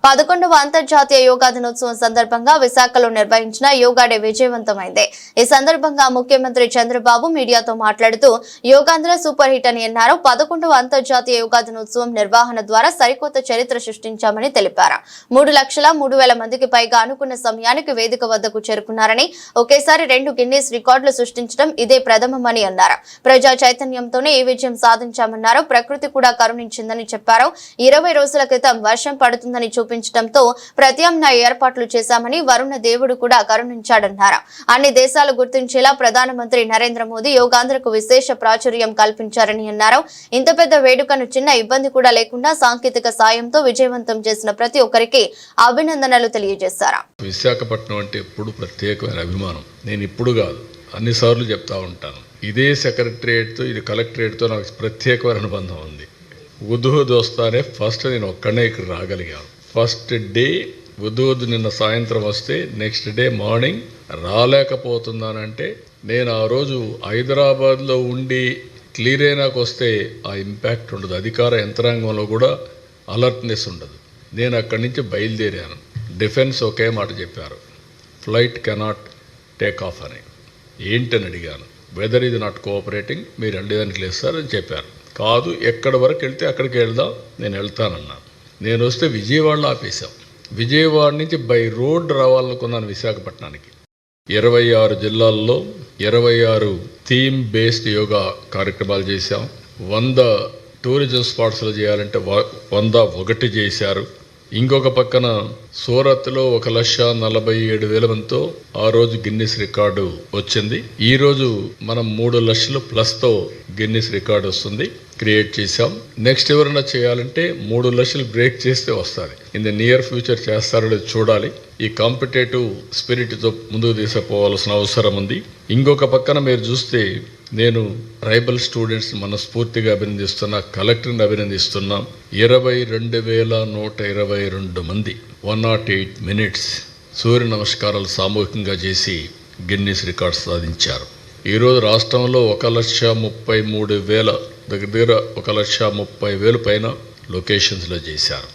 11వ అంతర్జాతీయ యోగా దినోత్సవం సందర్భంగా విశాఖలో నిర్వహించిన యోగా డే విజయవంతమైంది. ఈ సందర్భంగా ముఖ్యమంత్రి చంద్రబాబు మీడియాతో మాట్లాడుతూ యోగాంధ్ర సూపర్ హిట్ అని అన్నారు. 11వ అంతర్జాతీయ యోగా దినోత్సవం నిర్వహణ ద్వారా సరికొత్త చరిత్ర సృష్టించామని తెలిపారు. 3,03,000 మందికి పైగా అనుకున్న సమయానికి వేదిక వద్దకు చేరుకున్నారని, ఒకేసారి 2 గిన్నీస్ రికార్డులు సృష్టించడం ఇదే ప్రథమమని అన్నారు. ప్రజా చైతన్యంతోనే ఈ విజయం సాధించామన్నారు. ప్రకృతి కూడా కరుణించిందని చెప్పారు. 20 రోజుల క్రితం వర్షం పడుతుందని చూపించడంతో ప్రత్యామ్నాయ ఏర్పాట్లు చేశామని, వరుణ దేవుడు కూడా కరుణించాడన్నారు. అన్ని దేశాలు గుర్తించేలా ప్రధానమంత్రి నరేంద్ర మోదీ యోగాంధ్రకు విశేష ప్రాచుర్యం కల్పించారని అన్నారు. ఇంత పెద్ద వేడుకను చిన్న ఇబ్బంది కూడా లేకుండా సాంకేతిక సాయంతో విజయవంతం చేసిన ప్రతి ఒక్కరికి అభినందనలు తెలియజేశారు. విశాఖపట్నం అంటే ఎప్పుడు ప్రత్యేకమైన అభిమానం. నేను ఇప్పుడు కాదు, అన్నిసార్లు చెప్తా ఉంటాను. ఇదే సెక్రటరియట్తో, ఇది కలెక్టరేట్తో నాకు ప్రత్యేకమైన అనుబంధం ఉంది. ఉద్హుద్ వస్తానే ఫస్ట్ నేను ఒక్కడే ఇక్కడ రాగలిగాను. ఫస్ట్ డే ఉద్హుద్ నిన్న సాయంత్రం వస్తే నెక్స్ట్ డే మార్నింగ్ రాలేకపోతున్నానంటే, నేను ఆ రోజు హైదరాబాద్లో ఉండి క్లియర్ అయినాక వస్తే ఆ ఇంపాక్ట్ ఉండదు. అధికార యంత్రాంగంలో కూడా అలర్ట్నెస్ ఉండదు. నేను అక్కడి నుంచి బయలుదేరాను. డిఫెన్స్ ఒకే మాట చెప్పారు, ఫ్లైట్ కెనాట్ టేక్ ఆఫ్ అని. ఏంటని అడిగాను. వెదర్ ఇది నాట్ కోఆపరేటింగ్, మీరు అండేదానికి లేదు సార్ అని చెప్పారు. కాదు, ఎక్కడి వరకు వెళ్తే అక్కడికి వెళ్దాం, నేను వెళ్తానన్నాను. నేను వస్తే విజయవాడలో ఆపేశాం. విజయవాడ నుంచి బై రోడ్ రావాలనుకున్నాను విశాఖపట్నానికి. 26 జిల్లాల్లో 26 థీమ్ బేస్డ్ యోగా కార్యక్రమాలు చేశాం. 100 టూరిజం స్పాట్స్లో చేయాలంటే 101 చేశారు. ఇంకొక పక్కన సూరత్లో 1,47,000 మందితో ఆ రోజు గిన్నిస్ రికార్డు వచ్చింది. ఈ రోజు మనం 3 లక్షలు ప్లస్తో గిన్నిస్ రికార్డు వస్తుంది, క్రియేట్ చేశాం. నెక్స్ట్ ఎవరైనా చేయాలంటే 3 లక్షలు బ్రేక్ చేస్తే వస్తుంది. ఇన్ ద నియర్ ఫ్యూచర్ చేస్తారో చూడాలి. ఈ కాంపిటేటివ్ స్పిరిట్తో ముందుకు తీసుకుపోవాల్సిన అవసరం ఉంది. ఇంకొక పక్కన మీరు చూస్తే నేను ట్రైబల్ స్టూడెంట్స్ మనస్ఫూర్తిగా అభినందిస్తున్నా, కలెక్టర్ని అభినందిస్తున్నాం. 22,122 మంది 108 మినిట్స్ సూర్య నమస్కారాలు సామూహికంగా చేసి గిన్నిస్ రికార్డ్ సాధించారు. ఈరోజు రాష్ట్రంలో 1,33,000 దగ్గర 1,30,000 పైన లొకేషన్స్లో చేశారు.